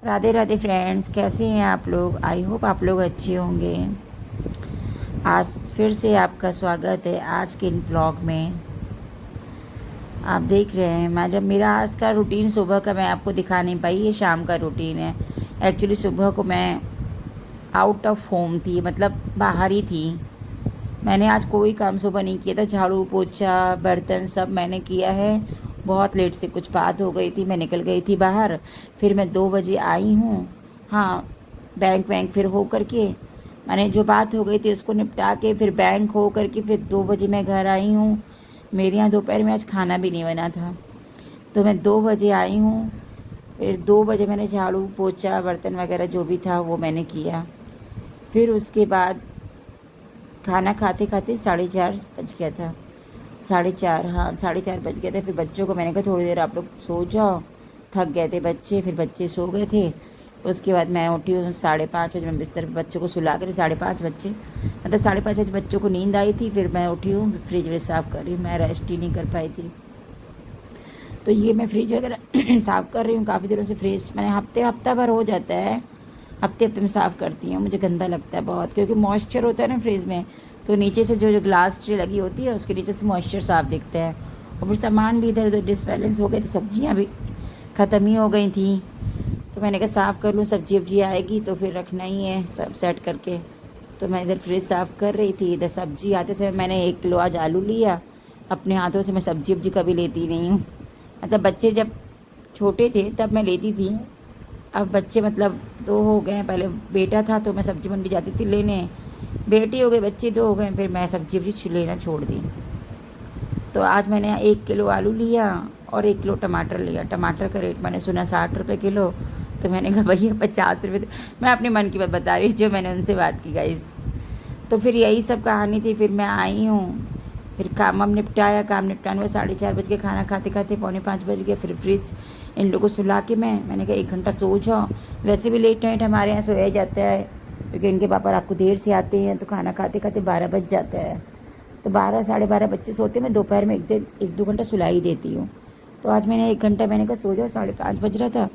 Radhe Radhe friends, कैसे हैं आप लोग। आई होप आप लोग अच्छे होंगे। आज फिर से आपका स्वागत है आज के इन व्लॉग में। आप देख रहे हैं मेरा आज का रूटीन सुबह का मैं आपको दिखा नहीं पाई, ये शाम का रूटीन है। एक्चुअली सुबह को मैं आउट ऑफ होम थी, मतलब बाहर ही थी। मैंने आज कोई काम सुबह नहीं किया था। झाड़ू पोछा बर्तन सब मैंने किया है। बहुत लेट से कुछ बात हो गई थी, मैं निकल गई थी बाहर। फिर मैं 2 बजे आई हूँ। हाँ, बैंक वैंक फिर हो करके मैंने जो बात हो गई थी उसको निपटा के फिर बैंक हो करके फिर 2 बजे मैं घर आई हूँ। मेरे यहाँ दोपहर में आज खाना भी नहीं बना था, तो मैं 2 बजे आई हूँ। फिर 2 बजे मैंने झाड़ू पोछा बर्तन वगैरह जो भी था वो मैंने किया। फिर उसके बाद खाना खाते खाते 4:30 बज गया था। 4:30, हाँ 4:30 बज गए थे। फिर बच्चों को मैंने कहा थोड़ी देर आप लोग सो जाओ, थक गए थे बच्चे। फिर बच्चे सो गए थे। उसके बाद मैं उठी हूँ 5:30 बजे। मैं बिस्तर पर बच्चों को सुला कर 5:30 बच्चे, मतलब 5:30 बजे बच्चों को नींद आई थी। फिर मैं उठी हूँ, फ्रिज में साफ़ कर रही हूँ। मैं रेस्ट ही नहीं कर पाई थी, तो ये मैं फ्रिज वगैरह साफ़ कर रही हूँ। काफ़ी दिनों से फ्रिज मैंने हफ्ता भर हो जाता है, हफ्ते हफ्ते में साफ़ करती हूँ। मुझे गंदा लगता है बहुत, क्योंकि मॉइस्चर होता है ना फ्रिज में, तो नीचे से जो ग्लास ट्रे लगी होती है उसके नीचे से मॉइस्चर साफ दिखता है। और फिर सामान भी इधर उधर डिसबैलेंस हो गए थे, सब्जियाँ भी ख़त्म ही हो गई थी। तो मैंने कहा साफ़ कर लूँ, सब्जी वब्जी आएगी तो फिर रखना ही है सब सेट करके। तो मैं इधर फ्रिज साफ़ कर रही थी। इधर सब्जी आते समय मैंने 1 किलो आज आलू लिया। अपने हाथों से मैं सब्जी वब्जी कभी लेती नहीं हूँ, मतलब बच्चे जब छोटे थे तब मैं लेती थी। अब बच्चे मतलब 2 हो गए हैं। पहले बेटा था तो मैं सब्जी मंडी जाती थी लेने, बेटी हो गई, बच्चे 2 हो गए, फिर मैं सब्जी वब्जी लेना छोड़ दी। तो आज मैंने 1 किलो आलू लिया और 1 किलो टमाटर लिया। टमाटर का रेट मैंने सुना 60 रुपये किलो, तो मैंने कहा भैया 50 रुपये। मैं अपने मन की बात बता रही, जो मैंने उनसे बात की गाइस। तो फिर यही सब कहानी थी। फिर मैं आई हूँ, फिर काम हम निपटाया। काम निपटाने में 4:30 बज के, खाना खाते खाते 4:45 बज गए। फिर फ्रिज इन लोगों को सुला के मैंने कहा 1 घंटा सो जाओ। वैसे भी लेट नाइट हमारे यहाँ सोया जाता है, क्योंकि इनके पापा रात को देर से आते हैं, तो खाना खाते खाते 12 बज जाता है। तो 12 12:30 बच्चे सोते, मैं दोपहर में 1-2 घंटा सुला ही देती हूँ। तो आज मैंने 1 घंटा मैंने कहा सो जाओ। 5:30 बज रहा था,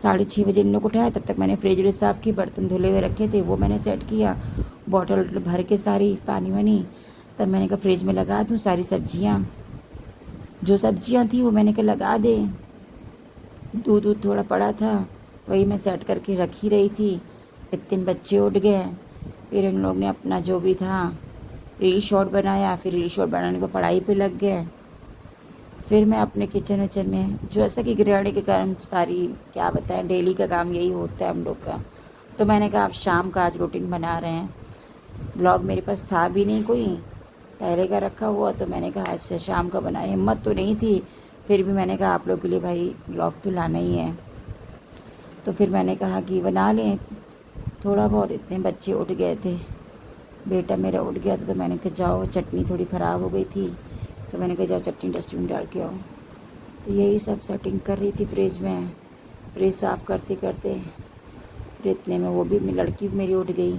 6:30 बजे इन लोग को उठाया। तब तक मैंने फ्रिज व्रिज साफ़ की, बर्तन धुले हुए रखे थे वो मैंने सेट किया, बॉटल भर के सारी पानी वानी। तब मैंने कहा फ्रिज में लगा दूँ सारी सब्जियाँ, जो सब्जियाँ थी वो मैंने कहा लगा दे। दूध थोड़ा पड़ा था, वही मैं सेट करके रख ही रही थी। इतने में बच्चे उठ गए। फिर इन लोग ने अपना जो भी था रील शॉट बनाया। फिर रील शॉट बनाने को पढ़ाई पे लग गए। फिर मैं अपने किचन विचन में, जो ऐसा कि गृहिणी के काम सारी क्या बताएं, डेली का काम यही होता है हम लोग का। तो मैंने कहा आप शाम का आज रूटीन बना रहे हैं। ब्लॉग मेरे पास था भी नहीं कोई पहले का रखा हुआ, तो मैंने कहा आज से शाम का बनाए। हिम्मत तो नहीं थी, फिर भी मैंने कहा आप लोग के लिए भाई ब्लॉग तो लाना ही है। तो फिर मैंने कहा कि बना लें थोड़ा बहुत। इतने बच्चे उठ गए थे, बेटा मेरा उठ गया था। तो मैंने कहा जाओ, चटनी थोड़ी ख़राब हो गई थी, तो मैंने कहा जाओ चटनी डस्टबिन डाल के आओ। तो यही सब सेटिंग कर रही थी फ्रिज में। फ्रिज साफ़ करते करते फिर इतने में वो भी लड़की मेरी उठ गई।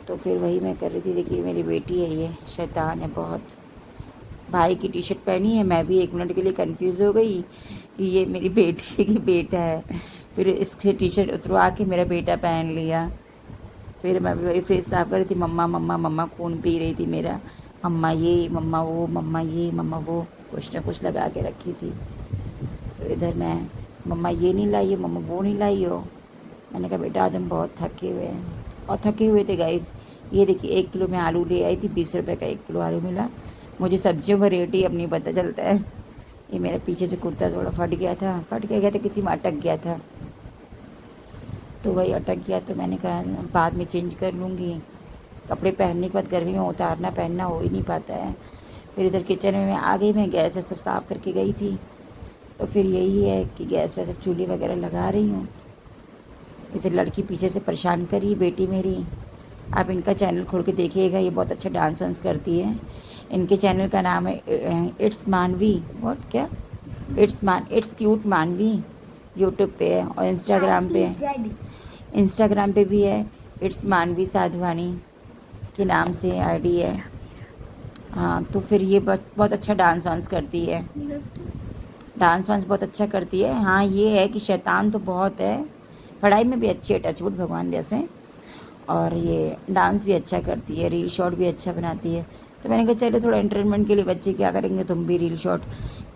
तो फिर वही मैं कर रही थी। देखिए मेरी बेटी है, ये शैतान है बहुत। भाई की टी शर्ट पहनी है, मैं भी 1 मिनट के लिए कंफ्यूज हो गई कि ये मेरी बेटी है कि बेटा है। फिर इससे टी शर्ट उतरवा के मेरा बेटा पहन लिया। फिर मैं भी वही फ्रिज साफ़ कर रही थी। मम्मा मम्मा मम्मा खून पी रही थी मेरा, मम्मा ये मम्मा वो, मम्मा ये मम्मा वो, कुछ ना कुछ लगा के रखी थी। तो इधर मैं, मम्मा ये नहीं लाई हो, मम्मा वो नहीं लाई हो। मैंने कहा बेटा आज हम बहुत थके हुए हैं, और थके हुए थे गाइस। ये देखिए 1 किलो में आलू ले आई थी, 20 रुपये का 1 किलो आलू मिला। मुझे सब्जियों का रेट ही अब नहीं पता चलता है। ये मेरा पीछे से कुर्ता थोड़ा फट गया था, किसी में अटक गया था, तो वही अटक गया। तो मैंने कहा बाद में चेंज कर लूँगी। कपड़े पहनने के बाद गर्मी में उतारना पहनना हो ही नहीं पाता है। फिर इधर किचन में मैं आ गई, मैं गैस सब साफ़ करके गई थी। तो फिर यही है कि गैस वैसे चूल्हे वगैरह लगा रही हूँ। इधर लड़की पीछे से परेशान करी, बेटी मेरी। आप इनका चैनल खोल के देखिएगा, ये बहुत अच्छा डांस वांस करती है। इनके चैनल का नाम है इट्स मानवी, व्हाट क्या, इट्स क्यूट मानवी। यूट्यूब पे है और इंस्टाग्राम पे भी है। इट्स मानवी साधवानी के नाम से आईडी है। हाँ, तो फिर ये बहुत अच्छा डांस वांस करती है। डांस वांस बहुत अच्छा करती है। हाँ ये है कि शैतान तो बहुत है, पढ़ाई में भी अच्छी है, टचवुड भगवान जैसे, और ये डांस भी अच्छा करती है, रील शॉट भी अच्छा बनाती है। तो मैंने कहा चलो थोड़ा एंटरटेनमेंट के लिए बच्चे क्या करेंगे, तुम भी रील शॉट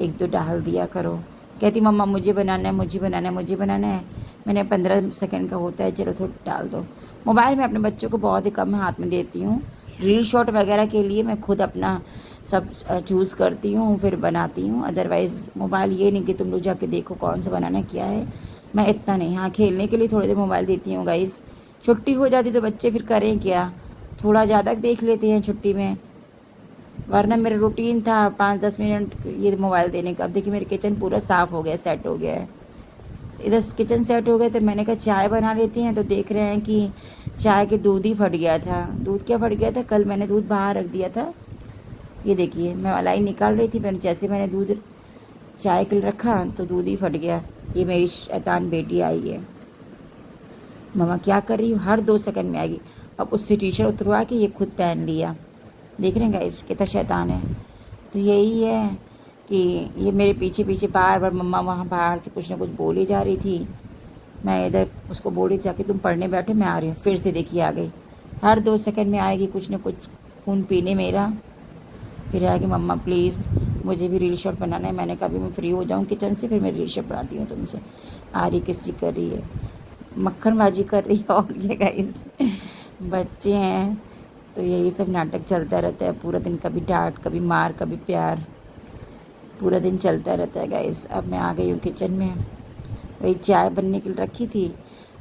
एक दो डाल दिया करो। कहती मम्मा मुझे बनाना है, मुझे बनाना है, मुझे बनाना है। मैंने 15 सेकंड का होता है, चलो थोड़ा डाल दो। मोबाइल में अपने बच्चों को बहुत ही कम हाथ में देती हूँ। रील शॉट वगैरह के लिए मैं खुद अपना सब चूज़ करती हूँ, फिर बनाती हूँ। अदरवाइज़ मोबाइल ये नहीं कि तुम लोग जाके देखो कौन सा बनाना है क्या है, मैं इतना नहीं। हाँ खेलने के लिए थोड़ी देर मोबाइल देती हूँ गाइस। छुट्टी हो जाती तो बच्चे फिर करें क्या, थोड़ा ज़्यादा देख लेते हैं छुट्टी में, वरना मेरा रूटीन था 5-10 मिनट ये मोबाइल देने का। अब देखिए मेरे किचन पूरा साफ़ हो गया, सेट हो गया है। इधर किचन सेट हो गए तो मैंने कहा चाय बना लेती हैं। तो देख रहे हैं कि चाय के दूध ही फट गया था। दूध क्या फट गया था, कल मैंने दूध बाहर रख दिया था। ये देखिए मैं मलाई निकाल रही थी, फिर जैसे मैंने दूध चाय के लिए रखा तो दूध ही फट गया। ये मेरी शैतान बेटी आई है, मम्मा क्या कर रही हूँ, हर 2 सेकंड में आएगी। अब उससे टी शर्ट उतरवा के ये खुद पहन लिया। देख रहे हैं गाइस कितना शैतान है। तो यही है कि ये मेरे पीछे पीछे बार बार, मम्मा वहाँ बाहर से कुछ ना कुछ बोली जा रही थी, मैं इधर उसको बोल रही जाके तुम पढ़ने बैठे, मैं आ रही हूँ। फिर से देखिए आ गई, हर 2 सेकंड में आएगी कुछ ना कुछ खून पीने मेरा। फिर आएगी मम्मा प्लीज़ मुझे भी रील शॉट बनाना है। मैंने कहा अभी मैं फ्री हो जाऊँ किचन से, फिर मैं रील शॉट बनाती हूँ तुमसे। आ रही किसी कर रही है, मक्खनबाजी कर रही है। और ये गाइस बच्चे हैं तो यही सब नाटक चलता रहता है पूरा दिन, कभी डांट कभी मार कभी प्यार, पूरा दिन चलता रहता है गाइस। अब मैं आ गई हूँ किचन में, वही चाय बनने के लिए रखी थी।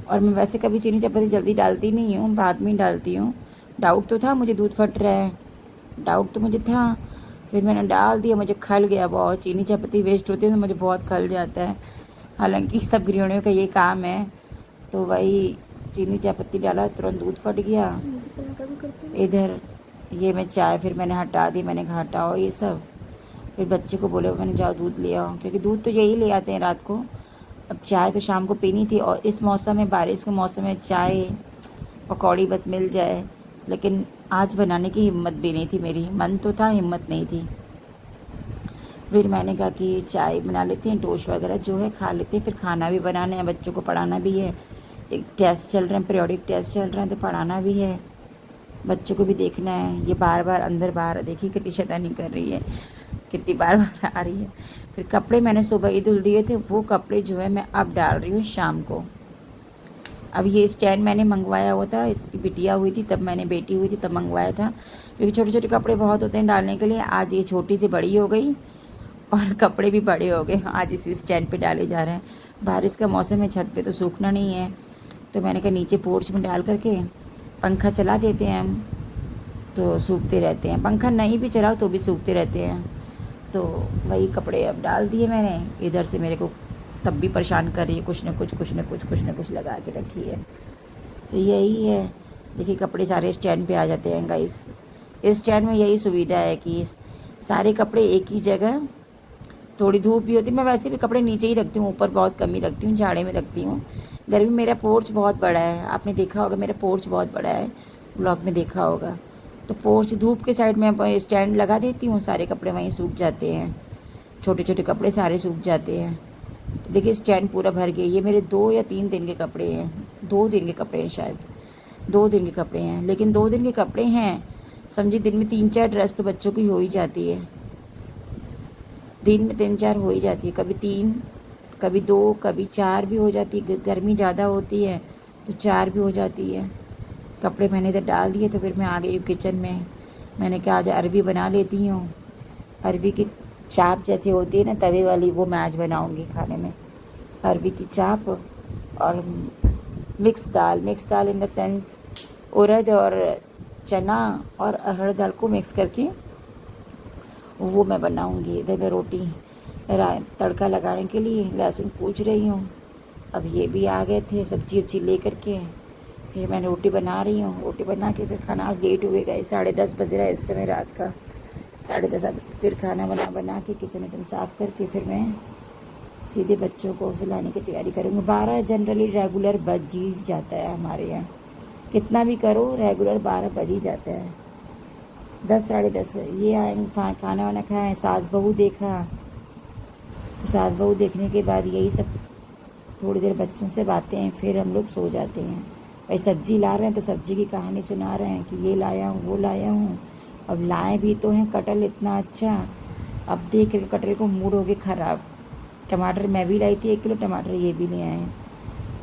और मैं वैसे कभी चीनी चपाती जल्दी डालती नहीं हूँ, बाद में ही डालती हूँ। डाउट तो था मुझे दूध फट रहा है, डाउट तो मुझे था, फिर मैंने डाल दिया। मुझे खल गया बहुत, चीनी चायपत्ती वेस्ट होती है तो मुझे बहुत खल जाता है। हालांकि सब गृहिणियों का ये काम है। तो वही चीनी चायपत्ती डाला, तुरंत दूध फट गया। इधर ये मैं चाय फिर मैंने हटा दी, मैंने कहा हटाओ ये सब। फिर बच्चे को बोले मैंने जाओ दूध ले आओ, क्योंकि दूध तो यही ले आते हैं रात को। अब चाय तो शाम को पीनी थी, और इस मौसम में, बारिश के मौसम में चाय पकौड़ी बस मिल जाए। लेकिन आज बनाने की हिम्मत भी नहीं थी मेरी, मन तो था हिम्मत नहीं थी। फिर मैंने कहा कि चाय बना लेते हैं, टोस्ट वगैरह जो है खा लेते हैं, फिर खाना भी बनाना है, बच्चों को पढ़ाना भी है। एक टेस्ट चल रहे हैं, पीरियोडिक टेस्ट चल रहे हैं, तो पढ़ाना भी है, बच्चों को भी देखना है। ये बार बार अंदर बाहर देखिए कितनी शैतानी कर रही है, कितनी बार बार आ रही है। फिर कपड़े मैंने सुबह ही धुल दिए थे, वो कपड़े जो है मैं अब डाल रही हूँ शाम को। अब ये स्टैंड मैंने मंगवाया हुआ था, इसकी बिटिया हुई थी तब, मैंने बेटी हुई थी तब मंगवाया था, क्योंकि छोटे छोटे कपड़े बहुत होते हैं डालने के लिए। आज ये छोटी सी बड़ी हो गई और कपड़े भी बड़े हो गए, आज इसी स्टैंड पे डाले जा रहे हैं। बारिश का मौसम है, छत पे तो सूखना नहीं है, तो मैंने कहा नीचे पोर्च में डाल करके पंखा चला देते हैं हम, तो सूखते रहते हैं। पंखा नहीं भी चलाओ तो भी सूखते रहते हैं। तो वही कपड़े अब डाल दिए मैंने। इधर से मेरे को तब भी परेशान कर रही है, कुछ न कुछ लगा के रखी है। तो यही है, देखिए कपड़े सारे स्टैंड पे आ जाते हैं गाइस। इस स्टैंड में यही सुविधा है कि सारे कपड़े एक ही जगह, थोड़ी धूप भी होती है, मैं वैसे भी कपड़े नीचे ही रखती हूँ, ऊपर बहुत कम ही रखती हूँ, झाड़े में रखती हूँ। गर्मी मेरा पोर्च बहुत बड़ा है, आपने देखा होगा मेरा पोर्च बहुत बड़ा है, ब्लॉग में देखा होगा। तो पोर्च धूप के साइड में स्टैंड लगा देती हूँ, सारे कपड़े वहीं सूख जाते हैं, छोटे छोटे कपड़े सारे सूख जाते हैं। तो देखिए स्टैंड पूरा भर गया। ये मेरे 2 या 3 दिन के कपड़े हैं, 2 दिन के कपड़े हैं, शायद 2 दिन के कपड़े हैं। लेकिन 2 दिन के कपड़े हैं, समझिए दिन में 3-4 ड्रेस तो बच्चों की हो ही जाती है, दिन में 3-4 हो ही जाती है, कभी 3 कभी 2 कभी 4 भी हो जाती है। गर्मी ज़्यादा होती है तो 4 भी हो जाती है। कपड़े मैंने इधर डाल दिए, तो फिर मैं आ गई हूँ किचन में। मैंने कहा आज अरबी बना लेती हूँ, अरबी की चाप जैसे होती है ना तवे वाली, वो मैं आज बनाऊँगी खाने में। अरबी की चाप और मिक्स दाल इन द सेंस उड़द और चना और अरहर दाल को मिक्स करके वो मैं बनाऊँगी। इधर मैं रोटी तड़का लगाने के लिए लहसुन कूच रही हूँ। अब ये भी आ गए थे सब्जी उब्जी ले करके, फिर मैं रोटी बना रही हूँ। रोटी बना के फिर खाना, आज लेट हो गए, 10:30 बज रहा है इस समय रात का, 10:30। अब फिर खाना बना के किचन विचन साफ़ करके फिर मैं सीधे बच्चों को सुलाने की तैयारी करूँगी। 12 जनरली रेगुलर बज ही जाता है हमारे यहाँ, कितना भी करो रेगुलर 12 बज ही जाता है। 10 10:30 ये आएंगे, खाना वाना खाएँ, सास बहू देखा, तो सास बहू देखने के बाद यही सब थोड़ी देर बच्चों से बातें हैं, फिर हम लोग सो जाते हैं। भाई सब्जी ला रहे हैं तो सब्जी की कहानी सुना रहे हैं कि ये लाया हूँ वो लाया हूँ। अब लाए भी तो हैं कटहल इतना अच्छा, अब देख के कटहल को मूड हो गया ख़राब। टमाटर मैं भी लाई थी 1 किलो टमाटर, ये भी ले आए हैं।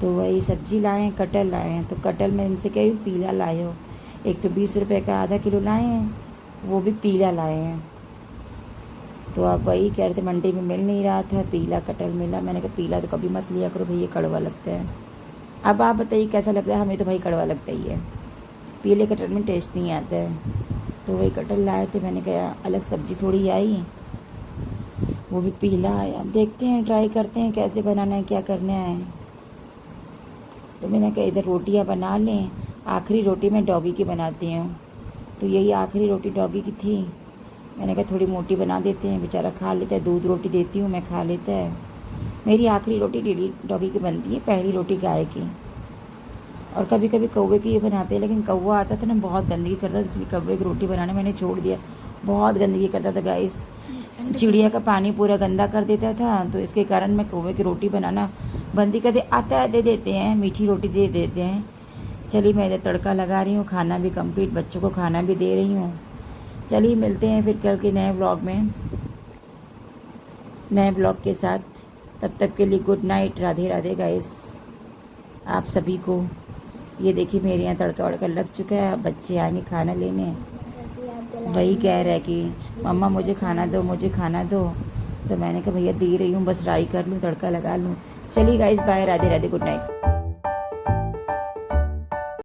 तो वही सब्जी लाए हैं, कटहल लाए हैं। तो कटहल मैं इनसे कह रही पीला लाए हो। एक तो 20 रुपये का आधा किलो लाए हैं, वो भी पीला लाए हैं। तो आप वही कह रहे थे मंडी में मिल नहीं रहा था, पीला कटहल मिला। मैंने कहा पीला तो कभी मत लिया करो भैया, कड़वा लगता है। अब आप बताइए कैसा लगता है? हमें तो भाई कड़वा लगता ही है, पीले कटहल में टेस्ट नहीं आता है। तो वही कटहल लाए थे, मैंने कहा अलग सब्जी थोड़ी आई, वो भी पीला आया। अब देखते हैं, ट्राई करते हैं कैसे बनाना है, क्या करना है। तो मैंने कहा इधर रोटियां बना लें। आखिरी रोटी मैं डॉगी की बनाती हूँ, तो यही आखिरी रोटी डॉगी की थी। मैंने कहा थोड़ी मोटी बना देते हैं, बेचारा खा लेता है। दूध रोटी देती हूँ मैं, खा लेता है। मेरी आखिरी रोटी डेली डॉगी की बनती है, पहली रोटी गाय की। और कभी कभी कौवे की ये बनाते हैं, लेकिन कौवा आता था ना बहुत गंदगी करता था, इसलिए कौवे की रोटी बनाना मैंने छोड़ दिया। बहुत गंदगी करता था गाइस, चिड़िया का पानी पूरा गंदा कर देता था। तो इसके कारण मैं कौवे की रोटी बनाना बंदी कर दे। आता है दे देते हैं, मीठी रोटी दे देते हैं। चलिए मैं इधर तड़का लगा रही हूँ, खाना भी कंप्लीट, बच्चों को खाना भी दे रही हूँ। चलिए मिलते हैं फिर कल के नए व्लॉग में, नए व्लॉग के साथ। तब तक के लिए good night, Radhe Radhe guys आप सभी को। ये देखिए मेरे यहाँ तड़का वड़का लग चुका है, अब बच्चे आएंगे खाना लेने। वही कह रहा है कि मम्मा मुझे खाना दो, मुझे खाना दो। तो मैंने कहा भैया दे रही हूँ, बस फ्राई कर लूँ, तड़का लगा लूँ। चलिए guys bye, Radhe Radhe, good night.